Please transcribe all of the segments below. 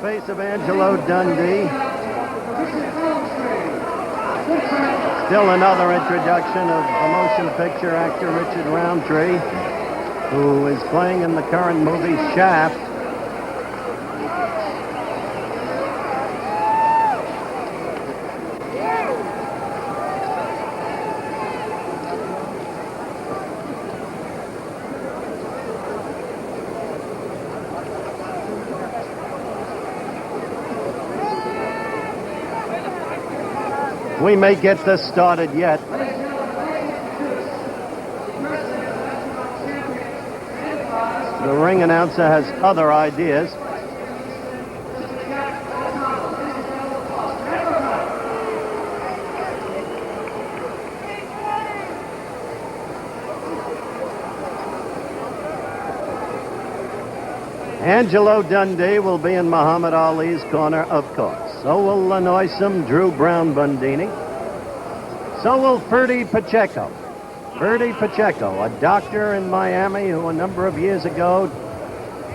face of Angelo Dundee. Still another introduction of the motion picture actor Richard Roundtree, who is playing in the current movie Shaft. We may get this started yet. The ring announcer has other ideas. Angelo Dundee will be in Muhammad Ali's corner, of course. So will the noisome Drew Brown Bundini. So will Ferdy Pacheco. Ferdy Pacheco, a doctor in Miami who a number of years ago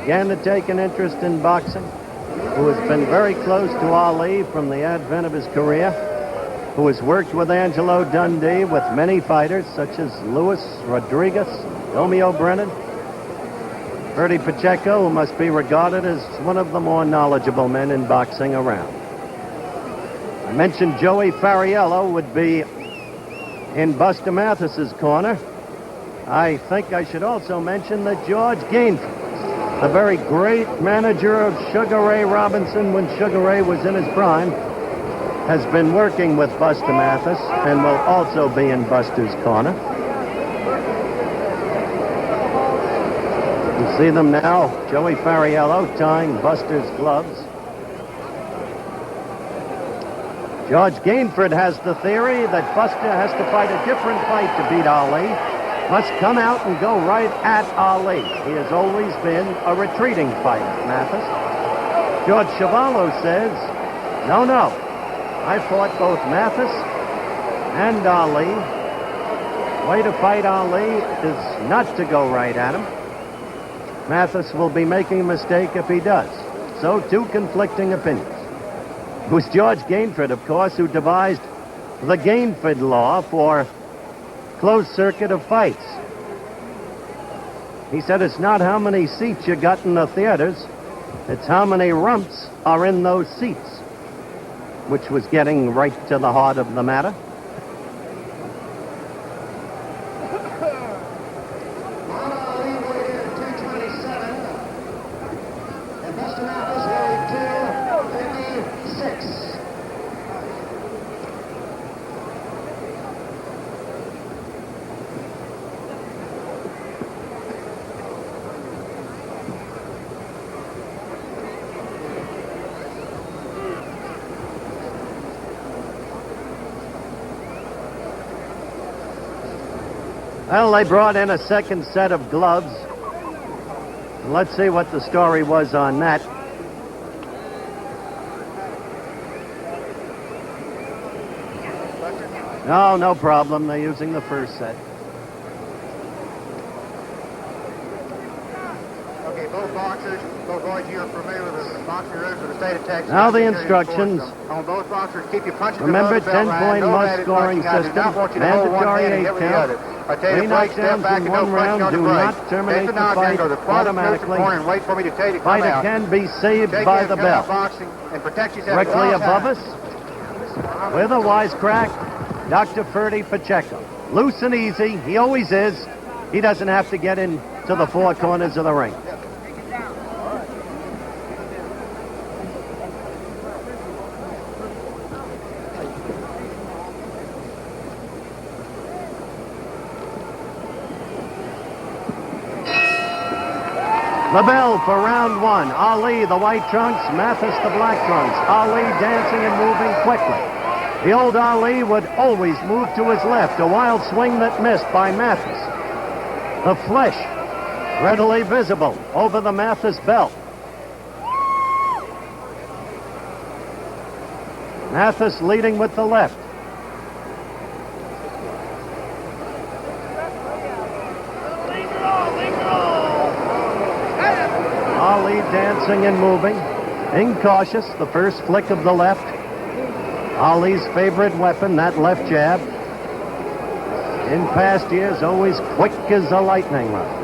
began to take an interest in boxing, who has been very close to Ali from the advent of his career, who has worked with Angelo Dundee with many fighters such as Luis Rodriguez, Romeo Brennan. Ferdy Pacheco, who must be regarded as one of the more knowledgeable men in boxing around. I mentioned Joey Fariello would be in Buster Mathis's corner. I think I should also mention that George Gainford, the very great manager of Sugar Ray Robinson when Sugar Ray was in his prime, has been working with Buster Mathis and will also be in Buster's corner. You see them now, Joey Fariello tying Buster's gloves. George Gainford has the theory that Buster has to fight a different fight to beat Ali. Must come out and go right at Ali. He has always been a retreating fighter, Mathis. George Chuvalo says, no, I fought both Mathis and Ali. Way to fight Ali is not to go right at him. Mathis will be making a mistake if he does. So, two conflicting opinions. It was George Gainford, of course, who devised the Gainford law for closed circuit of fights. He said it's not how many seats you got in the theaters, it's how many rumps are in those seats, which was getting right to the heart of the matter. Well, they brought in a second set of gloves. Let's see what the story was on that. No problem. They're using the first set. Okay, both boxers, both boys, you're familiar with the boxing rules of the state of Texas. Now the instructions. On both boxers, keep your punches Remember, above the belt line. 10-point must-scoring system. Mandatory 8 count. Three knockdowns in one round do not terminate the fight automatically. Fighter can be saved by the bell. Directly above us, with a wisecrack, Dr. Ferdy Pacheco. Loose and easy, he always is. He doesn't have to get into the four corners of the ring. The bell for round one. Ali, the white trunks, Mathis, the black trunks. Ali dancing and moving quickly. The old Ali would always move to his left, a wild swing that missed by Mathis. The flesh readily visible over the Mathis belt. Mathis leading with the left. Ali dancing and moving. Incautious, the first flick of the left. Ali's favorite weapon, that left jab. In past years, always quick as a lightning rod.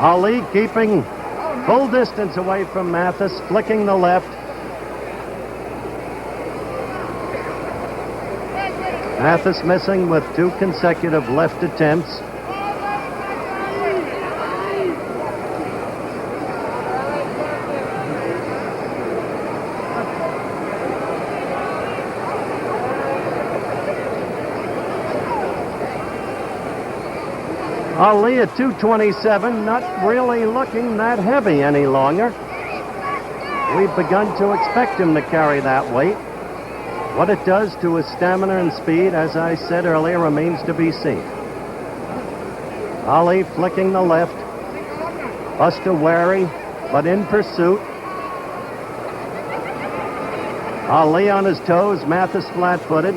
Ali keeping full distance away from Mathis, flicking the left. Mathis missing with 2 consecutive left attempts. Ali at 227, not really looking that heavy any longer. We've begun to expect him to carry that weight. What it does to his stamina and speed, as I said earlier, remains to be seen. Ali flicking the left. Buster wary, but in pursuit. Ali on his toes, Mathis flat-footed.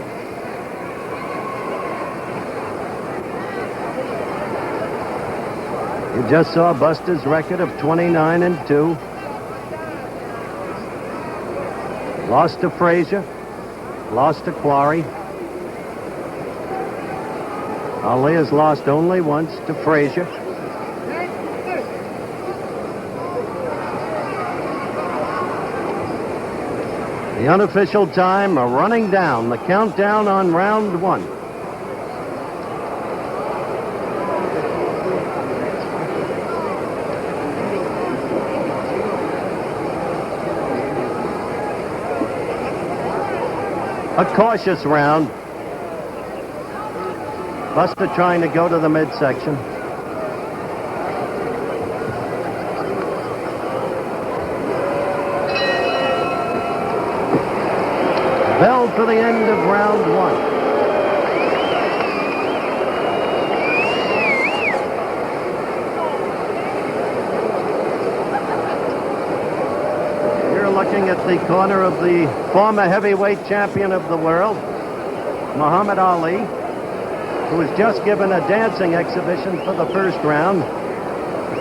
You just saw Buster's record of 29-2. Lost to Frazier, lost to Quarry. Ali has lost only once to Frazier. The unofficial time running down, the countdown on round 1. A cautious round. Buster trying to go to the midsection. Bell for the end of round 1. Looking at the corner of the former heavyweight champion of the world, Muhammad Ali, who was just given a dancing exhibition for the first round,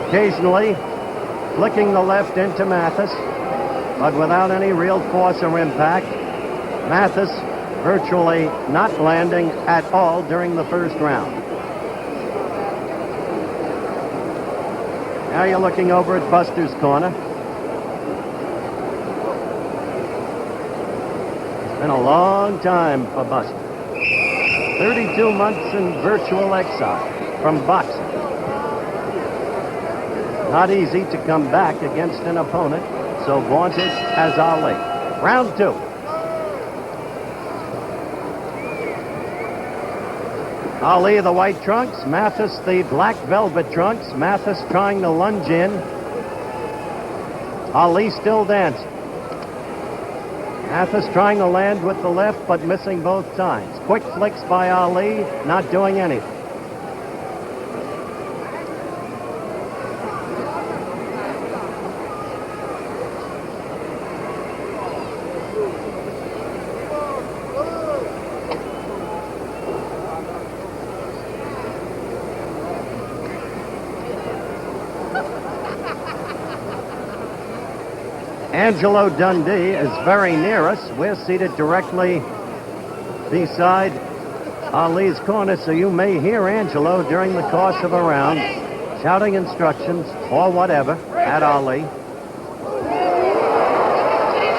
occasionally flicking the left into Mathis, but without any real force or impact. Mathis virtually not landing at all during the first round. Now you're looking over at Buster's corner. Been a long time for Buster. 32 months in virtual exile from boxing. Not easy to come back against an opponent so vaunted as Ali. Round 2. Ali the white trunks, Mathis the black velvet trunks. Mathis trying to lunge in. Ali still dancing. Mathis trying to land with the left, but missing both times. Quick flicks by Ali, not doing anything. Angelo Dundee is very near us. We're seated directly beside Ali's corner, so you may hear Angelo during the course of a round shouting instructions or whatever at Ali.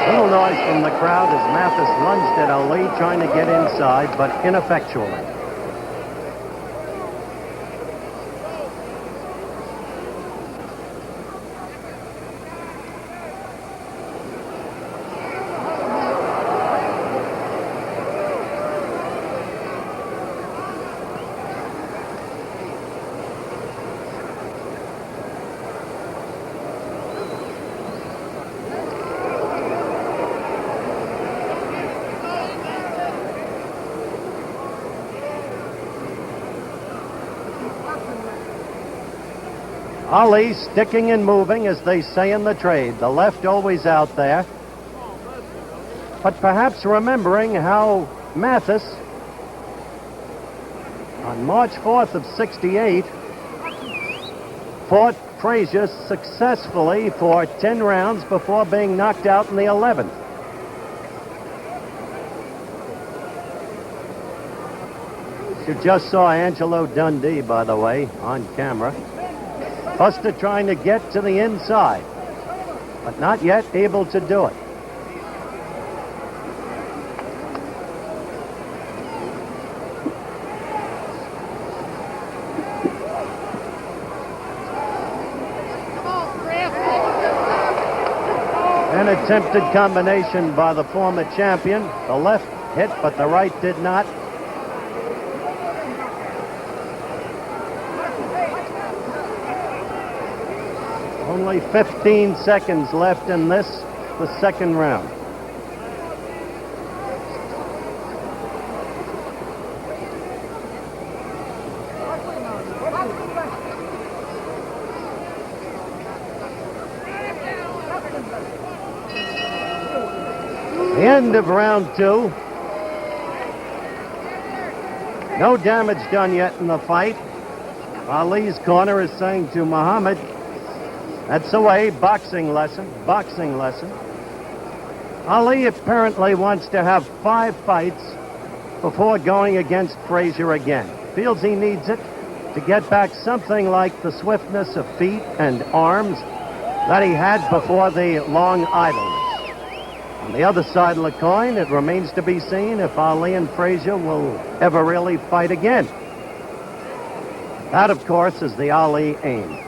Little noise from the crowd as Mathis lunged at Ali, trying to get inside, but ineffectually. Ali sticking and moving, as they say in the trade. The left always out there. But perhaps remembering how Mathis, on March 4th of '68, fought Frazier successfully for 10 rounds before being knocked out in the 11th. You just saw Angelo Dundee, by the way, on camera. Buster trying to get to the inside, but not yet able to do it. An attempted combination by the former champion. The left hit, but the right did not. Only 15 seconds left in this, the second round. The end of round two. No damage done yet in the fight. Ali's corner is saying to Muhammad, that's the way, boxing lesson, boxing lesson. Ali apparently wants to have 5 fights before going against Frazier again. Feels he needs it to get back something like the swiftness of feet and arms that he had before the long idleness. On the other side of the coin, it remains to be seen if Ali and Frazier will ever really fight again. That, of course, is the Ali aim.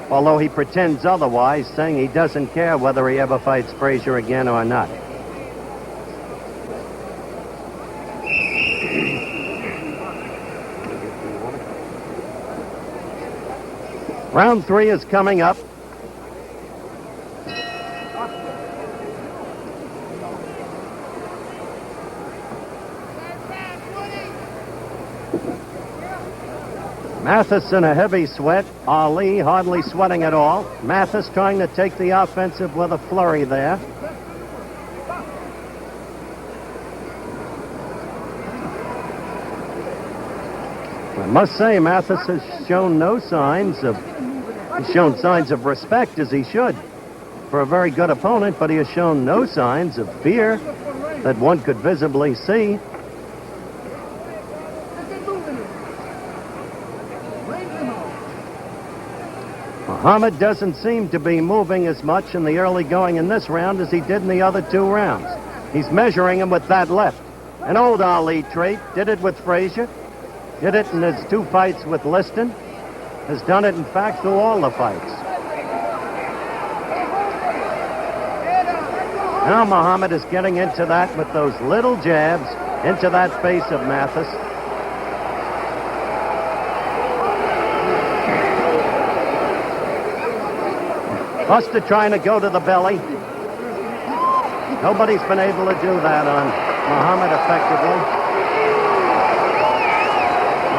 Although he pretends otherwise, saying he doesn't care whether he ever fights Frazier again or not. Round 3 is coming up. Mathis in a heavy sweat. Ali hardly sweating at all. Mathis trying to take the offensive with a flurry there. I must say, Mathis has shown no signs of... He's shown signs of respect, as he should, for a very good opponent, but he has shown no signs of fear that one could visibly see. Muhammad doesn't seem to be moving as much in the early going in this round as he did in the other 2 rounds. He's measuring him with that left. An old Ali trait. Did it with Frazier. Did it in his 2 fights with Liston. Has done it, in fact, through all the fights. Now Muhammad is getting into that with those little jabs into that face of Mathis. Buster trying to go to the belly. Nobody's been able to do that on Muhammad effectively.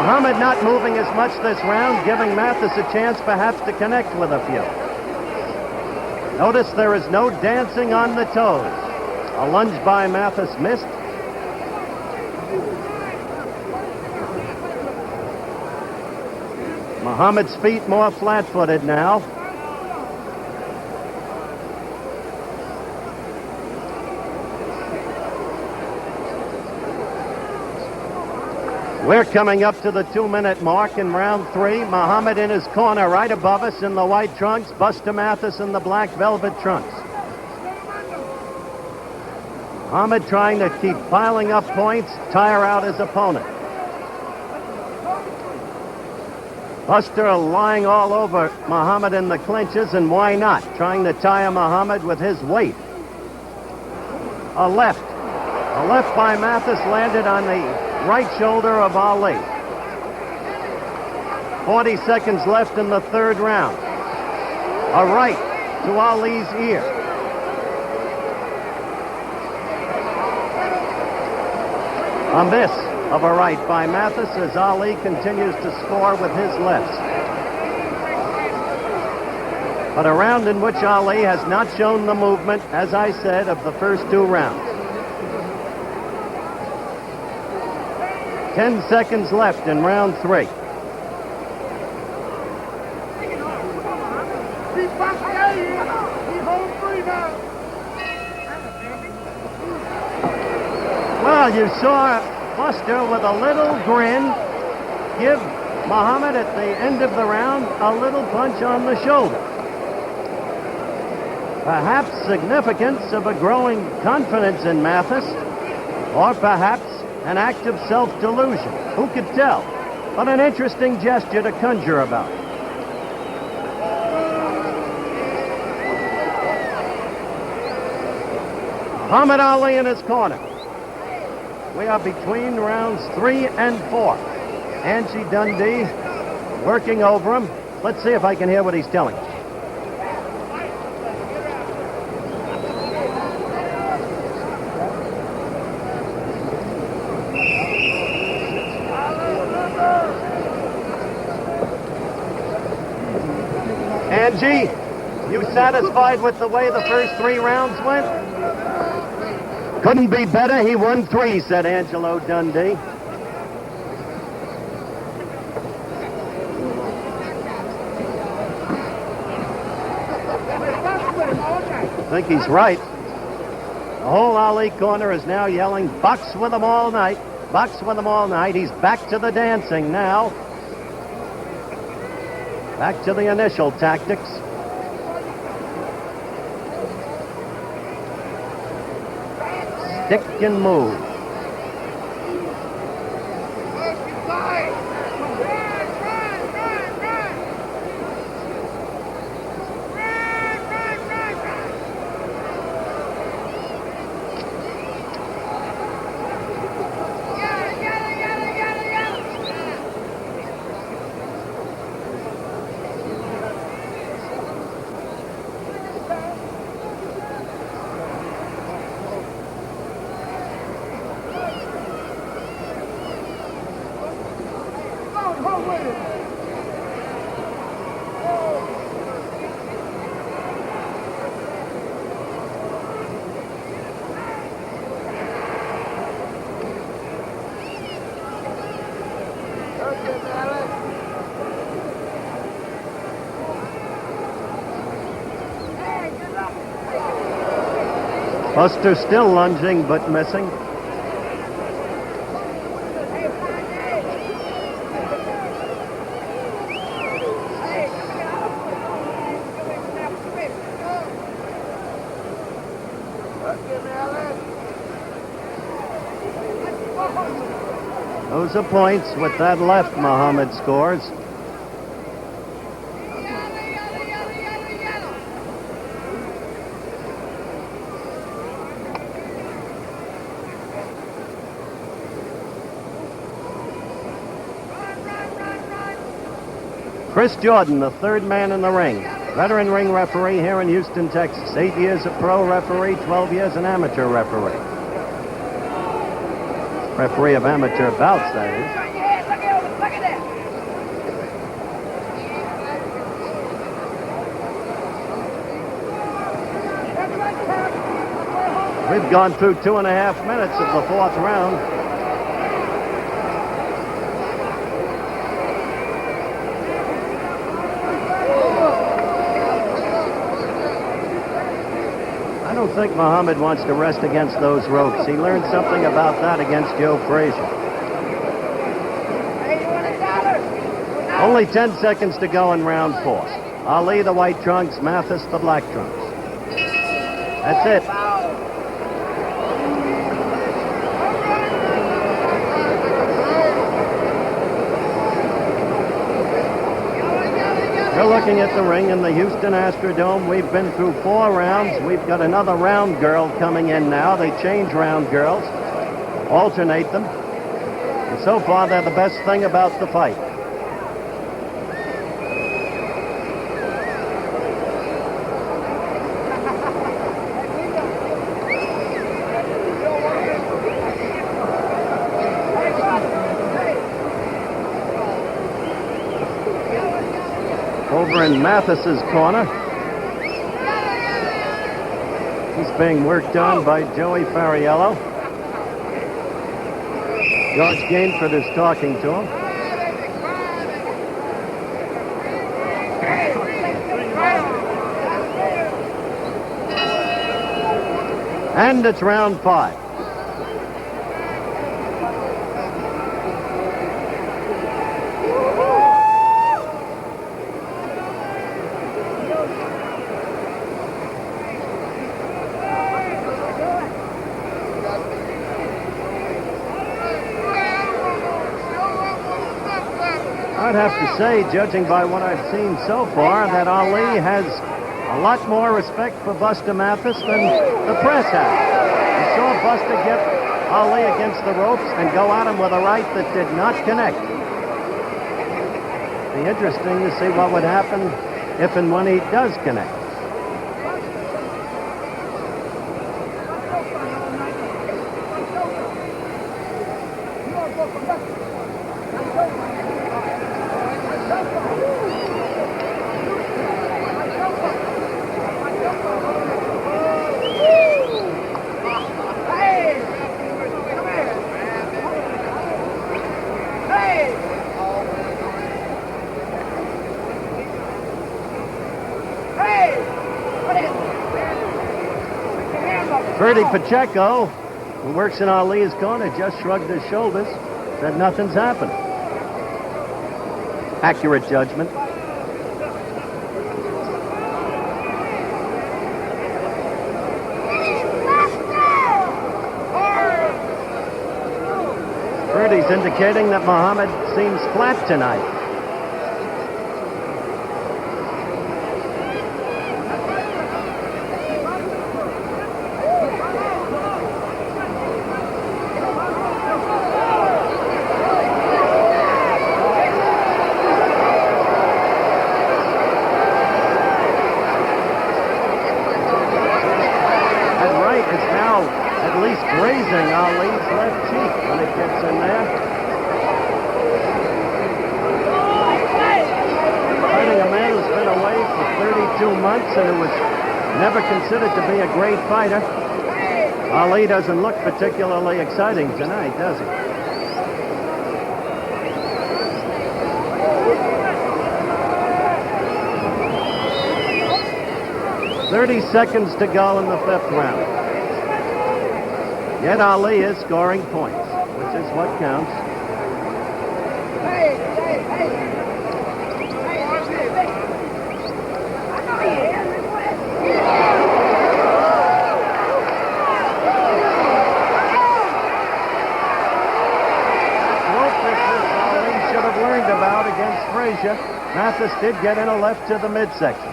Muhammad not moving as much this round, giving Mathis a chance perhaps to connect with a few. Notice there is no dancing on the toes. A lunge by Mathis missed. Muhammad's feet more flat-footed now. We're coming up to the 2-minute mark in round 3. Muhammad in his corner right above us in the white trunks. Buster Mathis in the black velvet trunks. Muhammad trying to keep piling up points, tire out his opponent. Buster lying all over Muhammad in the clinches, and why not? Trying to tire Muhammad with his weight. A left by Mathis landed on the right shoulder of Ali. 40 seconds left in the 3rd round. A right to Ali's ear. A miss of a right by Mathis as Ali continues to score with his lefts. but a round in which Ali has not shown the movement, as I said, of the first 2 rounds. 10 seconds left in round 3. Well, you saw Buster with a little grin give Muhammad at the end of the round a little punch on the shoulder. Perhaps significance of a growing confidence in Mathis, or perhaps an act of self-delusion. Who could tell? But an interesting gesture to conjure about. Muhammad Ali in his corner. We are between rounds 3 and 4. Angie Dundee working over him. Let's see if I can hear what he's telling us. Angie, you satisfied with the way the first 3 rounds went? Couldn't be better. He won 3, said Angelo Dundee. I think he's right. The whole Ali corner is now yelling, "Box with them all night. Box with them all night." He's back to the dancing now. Back to the initial tactics. Stick and move. Buster still lunging but missing. Those are points. With that left, Muhammad scores. Chris Jordan, the 3rd man in the ring. Veteran ring referee here in Houston, Texas. 8 years a pro referee, 12 years an amateur referee. Referee of amateur bouts, that is. We've gone through 2.5 minutes of the 4th round. I don't think Muhammad wants to rest against those ropes. He learned something about that against Joe Frazier. Only 10 seconds to go in round 4. Ali the white trunks, Mathis the black trunks. That's it. We're looking at the ring in the Houston Astrodome. We've been through 4 rounds. We've got another round girl coming in now. They change round girls, alternate them. And so far, they're the best thing about the fight. Over in Mathis's corner, He's being worked on by Joey Fariello. George Gainford is talking to him. And it's round 5. I'd have to say, judging by what I've seen so far, that Ali has a lot more respect for Buster Mathis than the press has. You saw Buster get Ali against the ropes and go at him with a right that did not connect. It'd be interesting to see what would happen if and when he does connect. Bertie Pacheco, who works in Ali's corner, just shrugged his shoulders, said nothing's happened. Accurate judgment. Bertie's indicating that Muhammad seems flat tonight. Grazing Ali's left cheek when it gets in there. Fighting a man who's been away for 32 months and who was never considered to be a great fighter. Ali doesn't look particularly exciting tonight, does he? "30 seconds to go in the 5th round. Yet Ali is scoring points, which is what counts. Ali should have learned about against Frazier. Mathis did get in a left to the midsection.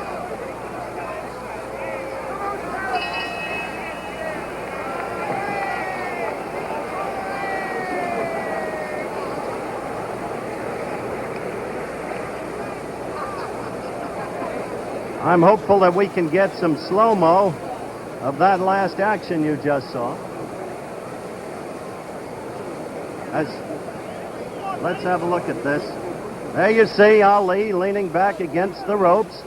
I'm hopeful that we can get some slow-mo of that last action you just saw. Let's have a look at this. There you see Ali leaning back against the ropes.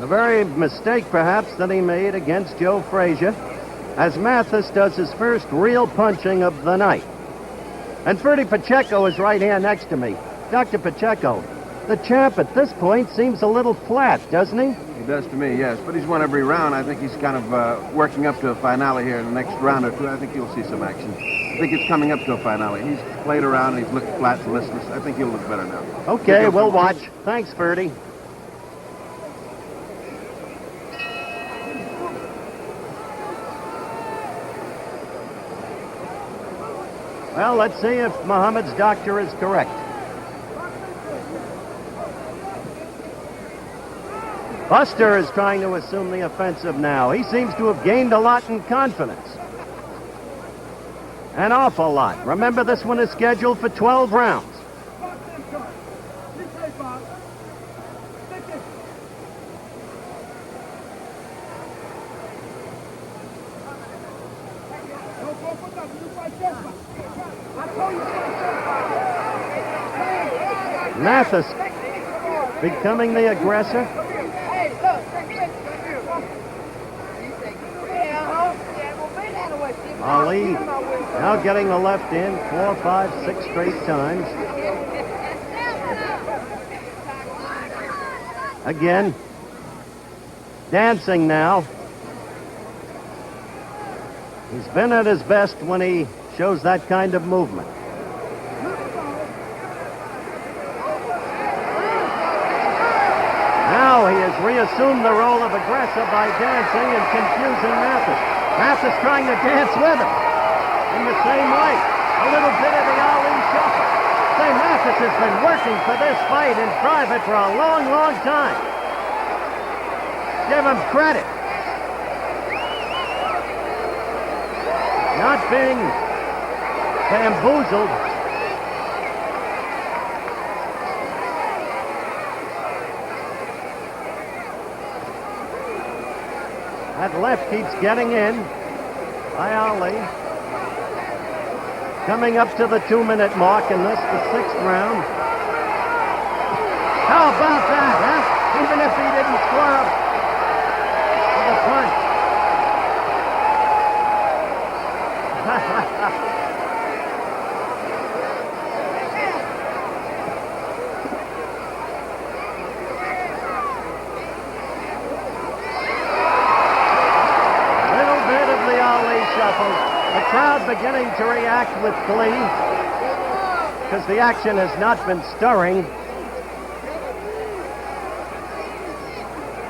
The very mistake, perhaps, that he made against Joe Frazier, as Mathis does his first real punching of the night. And Bertie Pacheco is right here next to me. Dr. Pacheco, the champ at this point seems a little flat, doesn't he? He does to me, yes. But he's won every round. I think he's kind of working up to a finale here in the next round or two. I think you'll see some action. I think it's coming up to a finale. He's played around and he's looked flat and listless. I think he'll look better now. Okay, we'll watch. Thanks, Bertie. Well, let's see if Muhammad's doctor is correct. Buster is trying to assume the offensive now. He seems to have gained a lot in confidence. An awful lot. Remember, this one is scheduled for 12 rounds. Mathis becoming the aggressor. Ali now getting the left in 4, 5, 6 straight times. Again, dancing now. He's been at his best when he shows that kind of movement. Now he has reassumed the role of aggressor by dancing and confusing Mathis. Mathis trying to dance with him in the same way. A little bit of the Ali shuffle. Say, Mathis has been working for this fight in private for a long, long time. Give him credit. Not being bamboozled. That left keeps getting in by Ali. Coming up to the 2-minute mark in this, the 6th round. How about that, huh? Even if he didn't score up with a punch. Little bit of the Ali shuffle. The crowd beginning to react with glee because the action has not been stirring.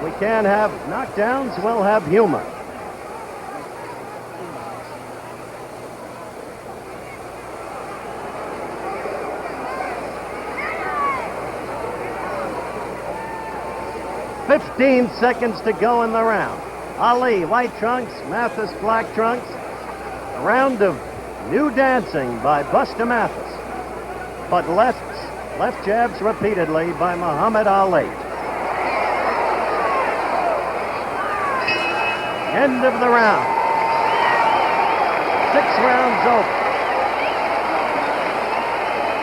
We can't have knockdowns, we'll have humor. "15 seconds to go in the round. Ali, white trunks, Mathis, black trunks. A round of new dancing by Buster Mathis, but left jabs repeatedly by Muhammad Ali. End of the round. 6 rounds over.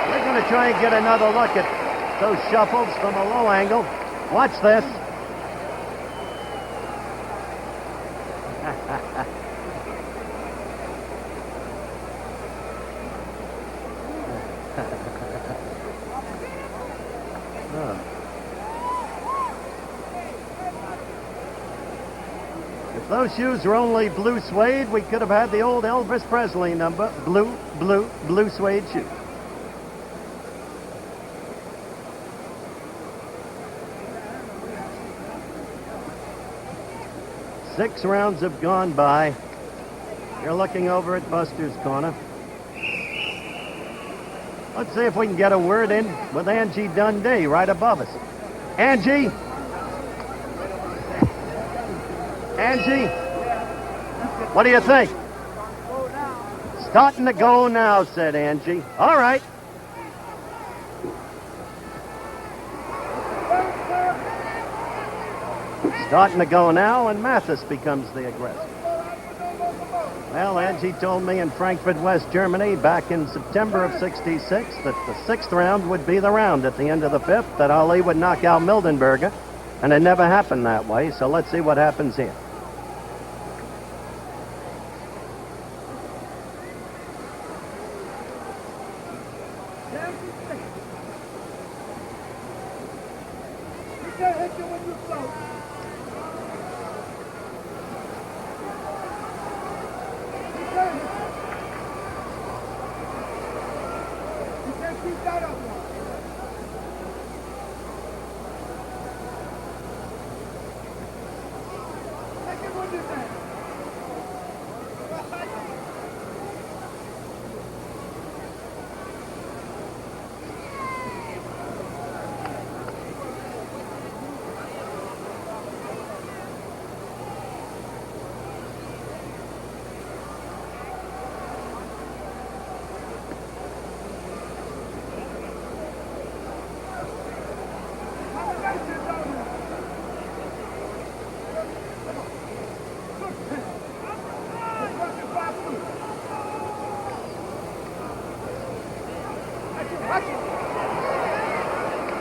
We're going to try and get another look at those shuffles from a low angle. Watch this. If those shoes were only blue suede, we could have had the old Elvis Presley number, blue suede shoes. Six rounds have gone by. You're looking over at Buster's corner. Let's see if we can get a word in with Angie Dundee right above us. Angie? Angie? What do you think? Starting to go now, said Angie. All right. Starting to go now, and Mathis becomes the aggressor. Well, Angie told me in Frankfurt, West Germany, back in September of '66, that the 6th round would be the round at the end of the 5th, that Ali would knock out Mildenberger, and it never happened that way, so let's see what happens here.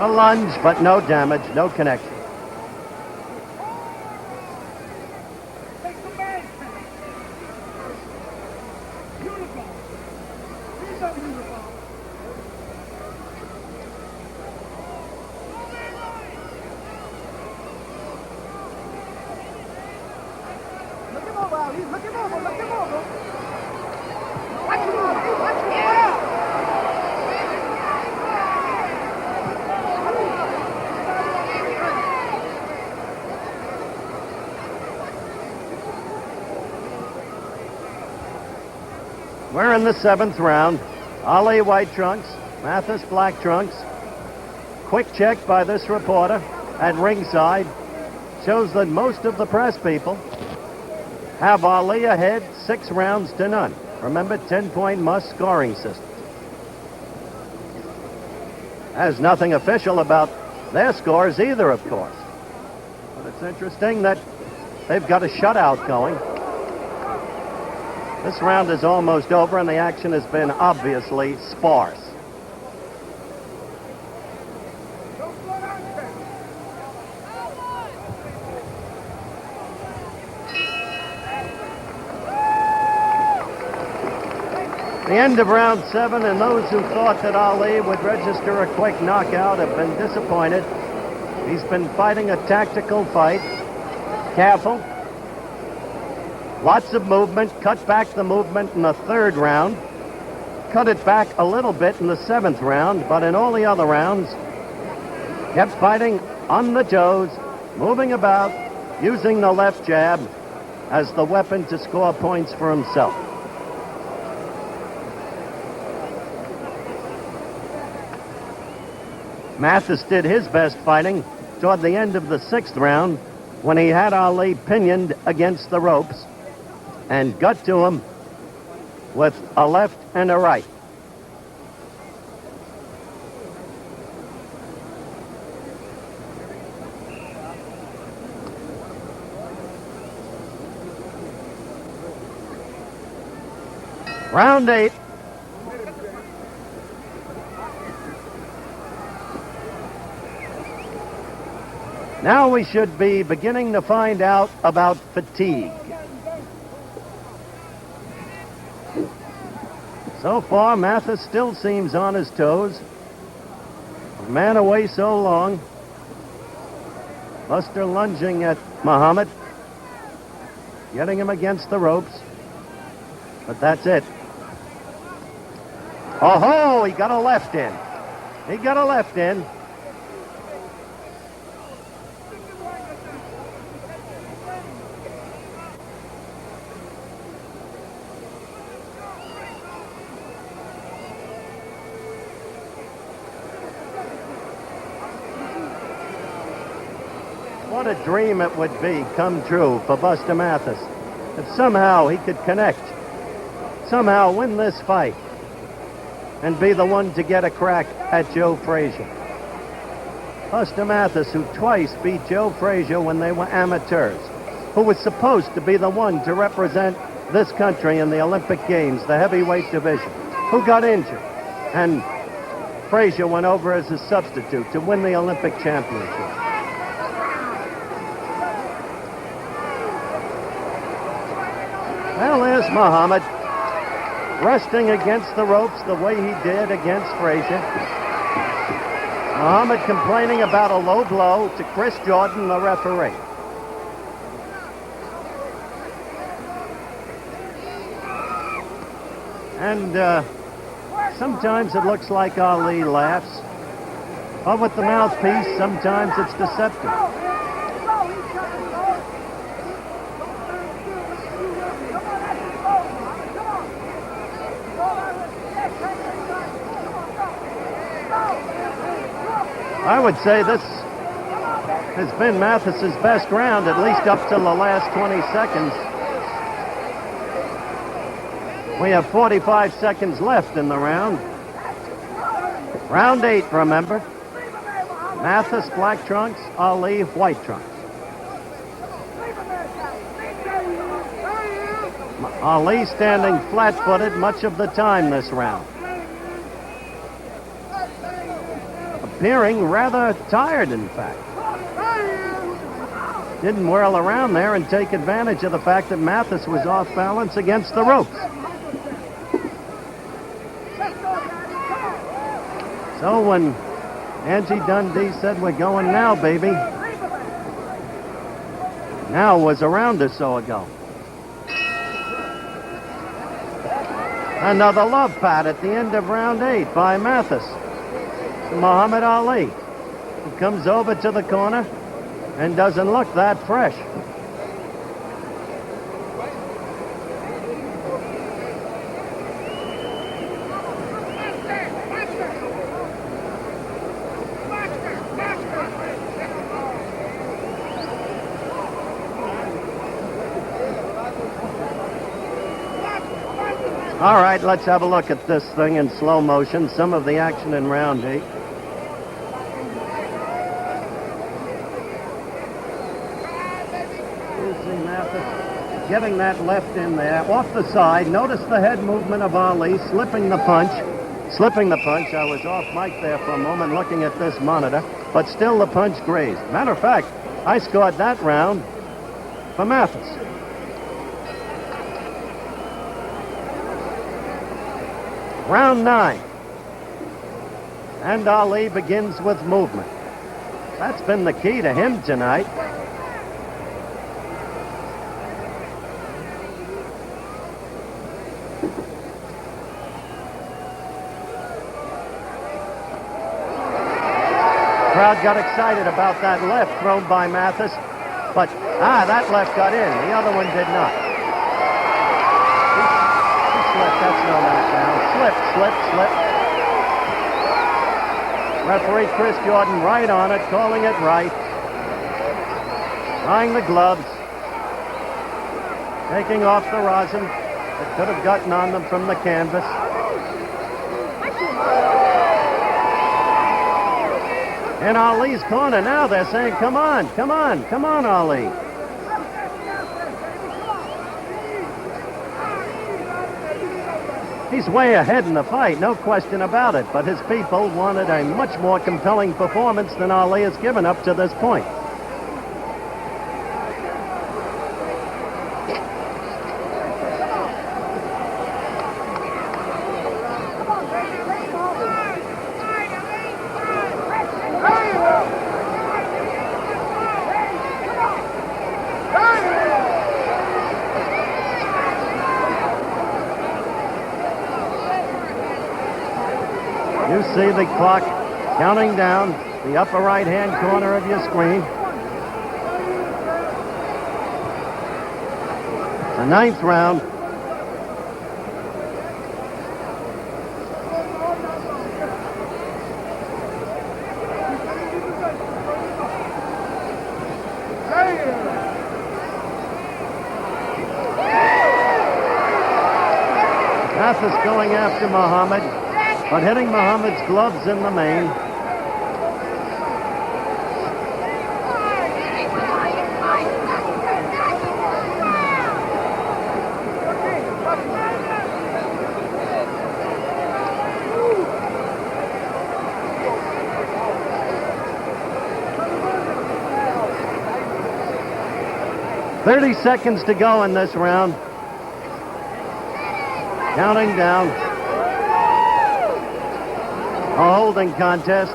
A lunge, but no damage, no connection. We're in the 7th round. Ali white trunks, Mathis black trunks. Quick check by this reporter at ringside shows that most of the press people have Ali ahead 6 rounds to none. Remember, 10-point must scoring system. There's nothing official about their scores either, of course. But it's interesting that they've got a shutout going. This round is almost over, and the action has been obviously sparse. The end of round 7, and those who thought that Ali would register a quick knockout have been disappointed. He's been fighting a tactical fight. Careful. Lots of movement. Cut back the movement in the 3rd round. Cut it back a little bit in the 7th round, but in all the other rounds, kept fighting on the toes, moving about, using the left jab as the weapon to score points for himself. Mathis did his best fighting toward the end of the 6th round when he had Ali pinioned against the ropes and got to him with a left and a right. Round 8. Now we should be beginning to find out about fatigue. So far, Mathis still seems on his toes. A man away so long. Buster lunging at Muhammad, getting him against the ropes. But that's it. Oh-ho! He got a left in. He got a left in. What a dream it would be come true for Buster Mathis if somehow he could connect, somehow win this fight, and be the one to get a crack at Joe Frazier. Buster Mathis, who twice beat Joe Frazier when they were amateurs, who was supposed to be the one to represent this country in the Olympic Games, the heavyweight division, who got injured, and Frazier went over as a substitute to win the Olympic championship. Well, there's Muhammad, resting against the ropes the way he did against Frazier. Muhammad complaining about a low blow to Chris Jordan, the referee. And sometimes it looks like Ali laughs, but with the mouthpiece, sometimes it's deceptive. I would say this has been Mathis's best round, at least up till the last 20 seconds. We have 45 seconds left in the round. Round 8, remember. Mathis, black trunks, Ali, white trunks. Ali standing flat-footed much of the time this round. Appearing rather tired, in fact. Didn't whirl around there and take advantage of the fact that Mathis was off balance against the ropes. So when Angie Dundee said, "We're going now, baby," now was a round or so ago. Another love pat at the end of round 8 by Mathis to Muhammad Ali, who comes over to the corner and doesn't look that fresh. All right, let's have a look at this thing in slow motion, some of the action in round 8. You see Mathis getting that left in there, off the side. Notice the head movement of Ali, slipping the punch. Slipping the punch. I was off mic there for a moment looking at this monitor, but still the punch grazed. Matter of fact, I scored that round for Mathis. Round 9. And Ali begins with movement. That's been the key to him tonight. Crowd got excited about that left thrown by Mathis, but that left got in. The other one did not. He slipped. That's no knockdown. Slip. Referee Chris Jordan right on it, calling it right. Tying the gloves. Taking off the rosin that could have gotten on them from the canvas. In Ali's corner now, they're saying, come on, Ali. He's way ahead in the fight, no question about it, but his people wanted a much more compelling performance than Ali has given up to this point. You see the clock counting down the upper right-hand corner of your screen. The 9th round. Mathis going after Muhammad, but hitting Muhammad's gloves in the main. "30 seconds to go in this round. Counting down. A holding contest.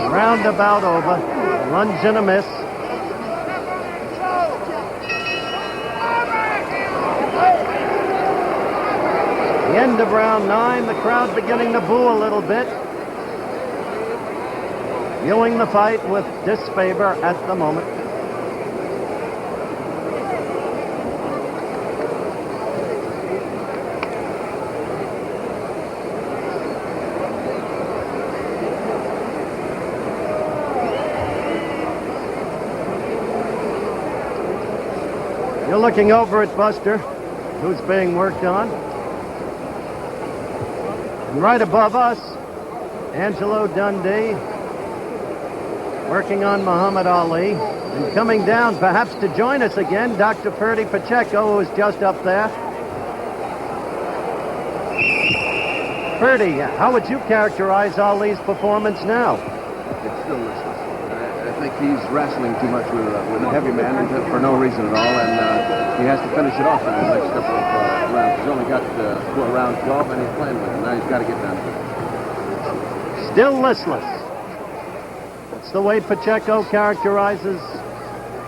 Roundabout over. Lunge and a miss. The end of round 9, the crowd beginning to boo a little bit. Viewing the fight with disfavor at the moment. You're looking over at Buster, who's being worked on. And right above us, Angelo Dundee working on Muhammad Ali. And coming down, perhaps to join us again, Dr. Ferdy Pacheco, who is just up there. Bertie, how would you characterize Ali's performance now? It's still listless. I think he's wrestling too much with a heavy man for no reason at all, and he has to finish it off in the next couple of rounds. He's only got to around 12, and he's playing with him. Now he's got to get down to it. Still listless. That's the way Pacheco characterizes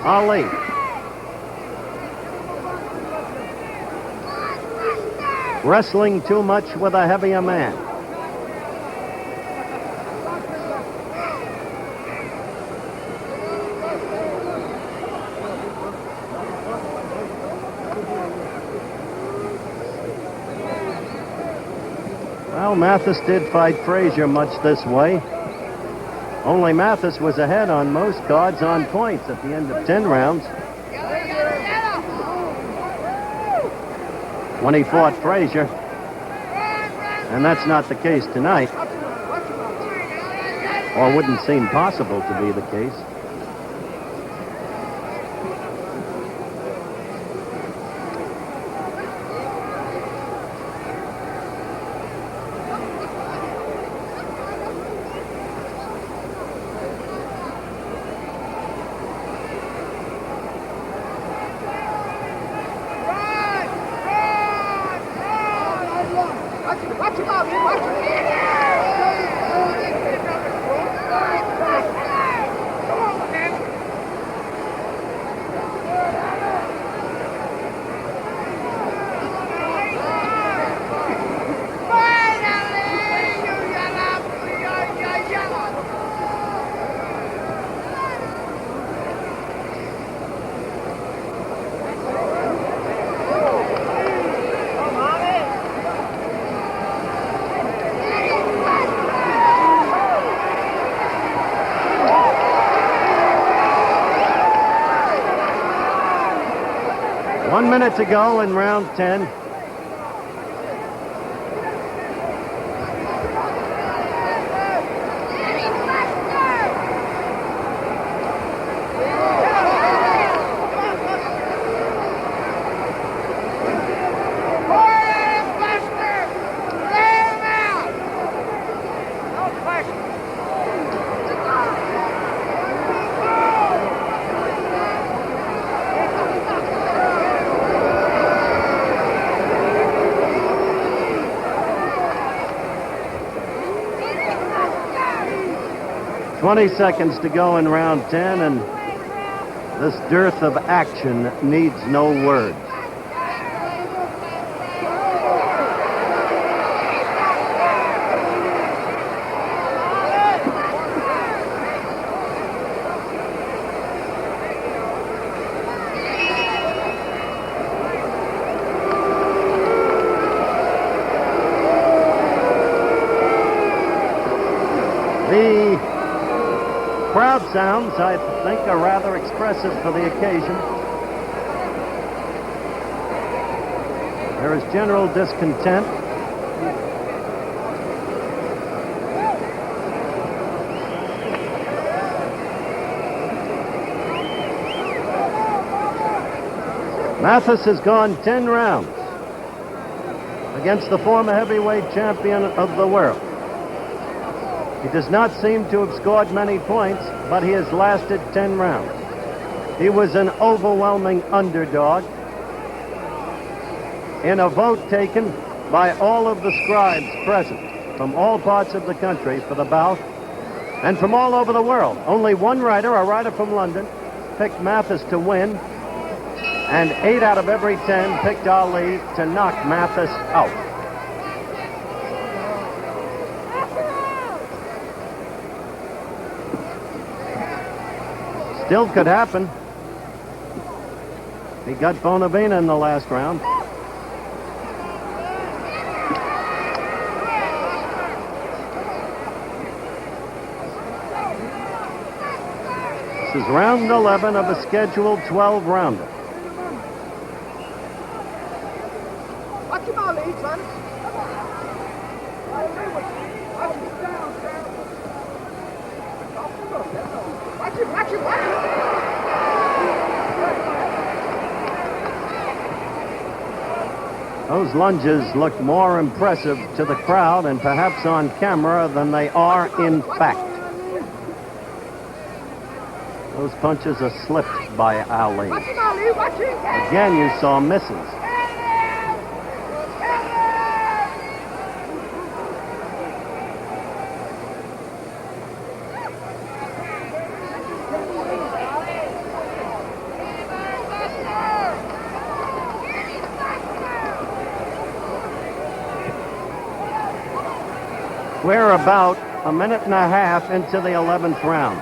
Ali. Wrestling too much with a heavier man. Well, Mathis did fight Frazier much this way. Only Mathis was ahead on most cards on points at the end of 10 rounds. When he fought Frazier. And that's not the case tonight. Or wouldn't seem possible to be the case. One minute to go in round 10. .20 seconds to go in round 10, and this dearth of action needs no words. The crowd sounds, I think, are rather expressive for the occasion. There is general discontent. Mathis has gone 10 rounds against the former heavyweight champion of the world. He does not seem to have scored many points, but he has lasted 10 rounds. He was an overwhelming underdog in a vote taken by all of the scribes present from all parts of the country for the bout and from all over the world. Only one writer, a writer from London, picked Mathis to win, and 8 out of every 10 picked Ali to knock Mathis out. Still could happen. He got Bonavena in the last round. This is round 11 of a scheduled 12-rounder. Watch him out, Lee, son. Watch him. Those lunges look more impressive to the crowd and perhaps on camera than they are in fact. Those punches are slipped by Ali. Watch him, Ali. Watch him. Again, you saw misses. We're about a minute and a half into the 11th round.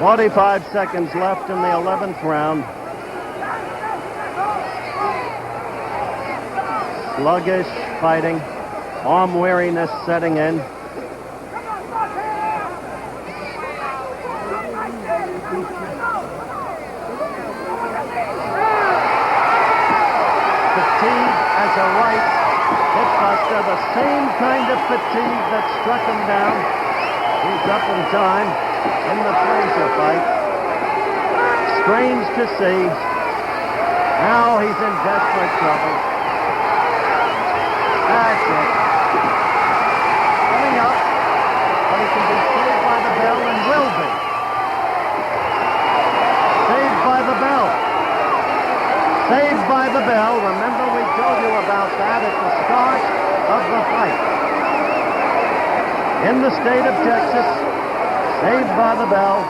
"45 seconds left in the 11th round. Sluggish fighting, arm weariness setting in. Fatigue as a right hit Buster, the same kind of fatigue that struck him down. He's up in time in the Fraser fight. Strange to see. Now he's in desperate trouble. That's it. Coming up, but he can be saved by the bell and will be. Saved by the bell. Saved by the bell. Remember we told you about that at the start of the fight. In the state of Texas, saved by the bell.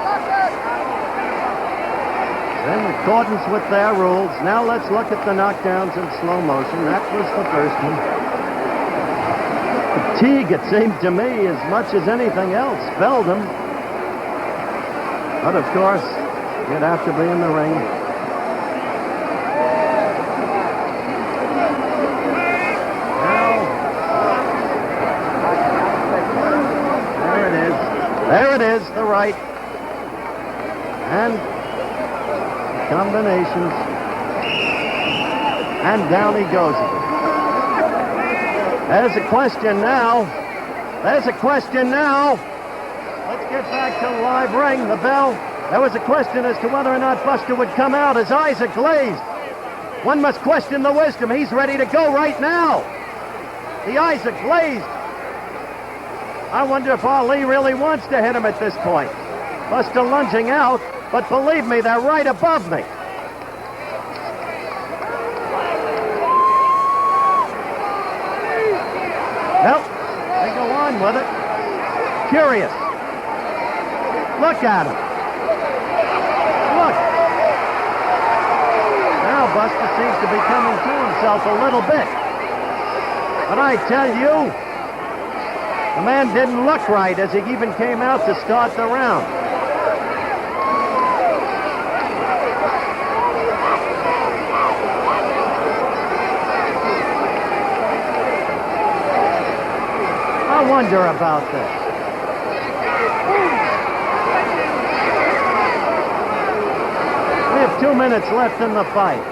In accordance with their rules. Now let's look at the knockdowns in slow motion. That was the first one. Fatigue, it seemed to me, as much as anything else, felled him. But of course, you'd have to be in the ring. There it is, the right. And combinations. And down he goes again. There's a question now. There's a question now. Let's get back to the live ring. The bell. There was a question as to whether or not Buster would come out. His eyes are glazed. One must question the wisdom. He's ready to go right now. The eyes are glazed. I wonder if Ali really wants to hit him at this point. Buster lunging out, but believe me, they're right above me. Nope, they go on with it. Curious. Look at him. Look. Now Buster seems to be coming to himself a little bit. But I tell you, the man didn't look right as he even came out to start the round. I wonder about this. We have 2 minutes left in the fight.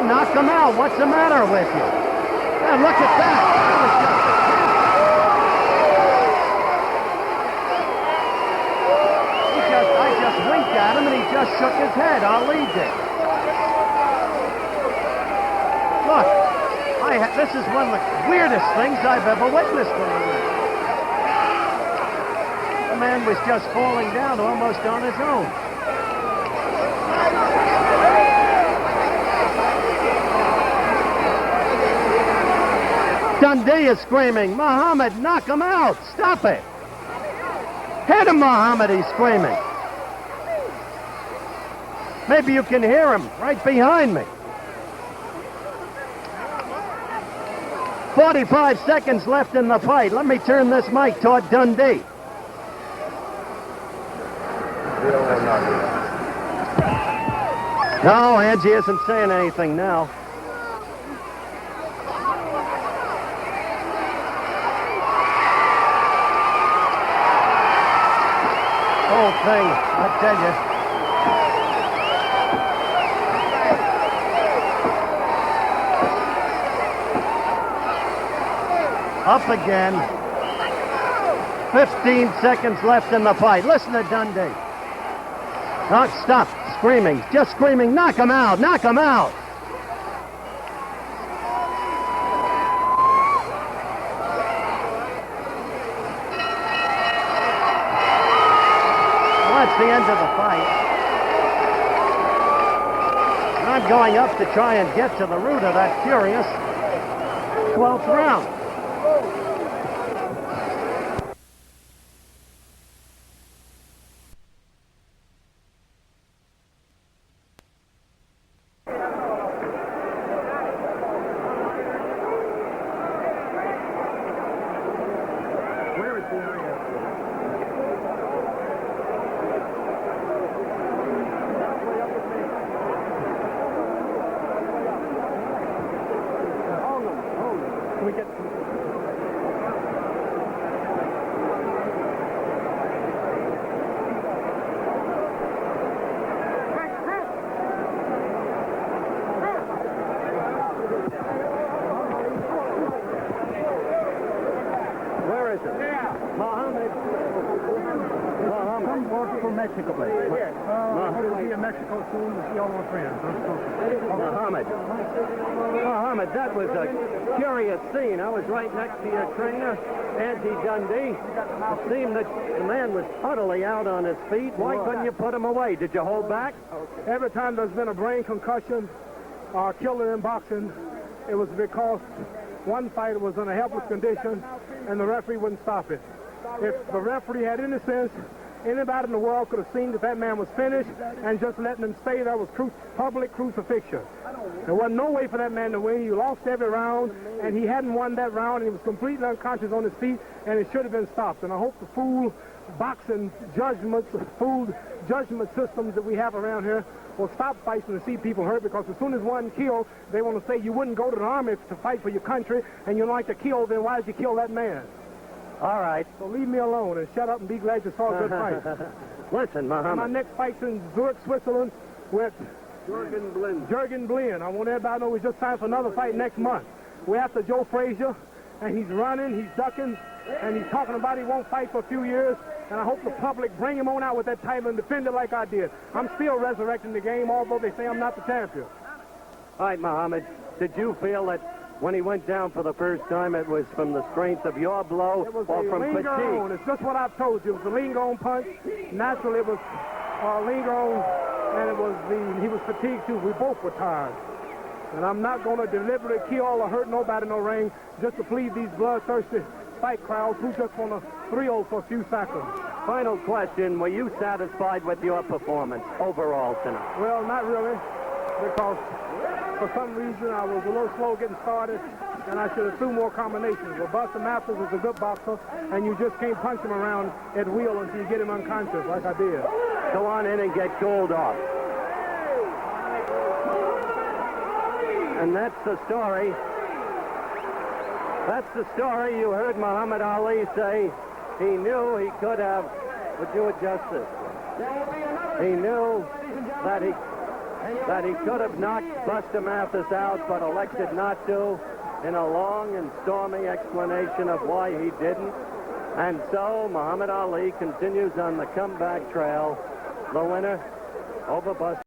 Knock him out. What's the matter with you? And look at that. I just winked at him and he just shook his head. Ali did. Look, this is one of the weirdest things I've ever witnessed in the ring. man was just falling down almost on his own. Dundee is screaming, Muhammad, knock him out. Stop it. Hit him, Muhammad, he's screaming. Maybe you can hear him right behind me. 45 seconds left in the fight. Let me turn this mic toward Dundee. No, Angie isn't saying anything now. Whole thing, I tell you. Up again. 15 seconds left in the fight. Listen to Dundee. No, stop screaming. Just screaming, knock him out, knock him out. Well, that's the end of the fight. I'm going up to try and get to the root of that curious 12th round. Muhammad, that was a curious scene. I was right next to your trainer, Angie Dundee. It seemed that the man was totally out on his feet. Why couldn't you put him away? Did you hold back? Every time there's been a brain concussion or killer in boxing, it was because one fighter was in a helpless condition and the referee wouldn't stop it. If the referee had any sense, anybody in the world could have seen that that man was finished and just letting him stay there was public crucifixion. There wasn't no way for that man to win. He lost every round, and he hadn't won that round, and he was completely unconscious on his feet, and it should have been stopped. And I hope the fool boxing judgments, fool judgment systems that we have around here will stop fighting to see people hurt, because as soon as one killed, they want to say you wouldn't go to the army to fight for your country, and you don't like to kill, then why did you kill that man? All right. So leave me alone and shut up and be glad you saw a good fight. Listen, Muhammad. My next fight's in Zurich, Switzerland with Jurgen Blin. I want everybody to know we just signed for another fight next month. We're after Joe Frazier, and he's running, he's ducking, and he's talking about he won't fight for a few years, and I hope the public bring him on out with that title and defend it like I did. I'm still resurrecting the game, although they say I'm not the champion. All right, Muhammad, did you feel that when he went down for the first time, it was from the strength of your blow or from fatigue? On. It's just what I've told you. It was the linger-on punch. Naturally, it was linger-on, and he was fatigued, too. We both were tired. And I'm not going to deliberately kill or hurt nobody in no ring just to please these bloodthirsty fight crowds who just want to thrill for a few seconds. Final question, were you satisfied with your performance overall tonight? Well, not really, because for some reason I was a little slow getting started, and I should have threw more combinations. Well, Buster Mathis is a good boxer, and you just can't punch him around at will until you get him unconscious, like I did. Go on in and get cooled off. And that's the story. That's the story. You heard Muhammad Ali say he knew he could have. Would you adjust this? He knew that he could have knocked Buster Mathis out, but elected not to, in a long and stormy explanation of why he didn't. And so Muhammad Ali continues on the comeback trail, the winner over Buster.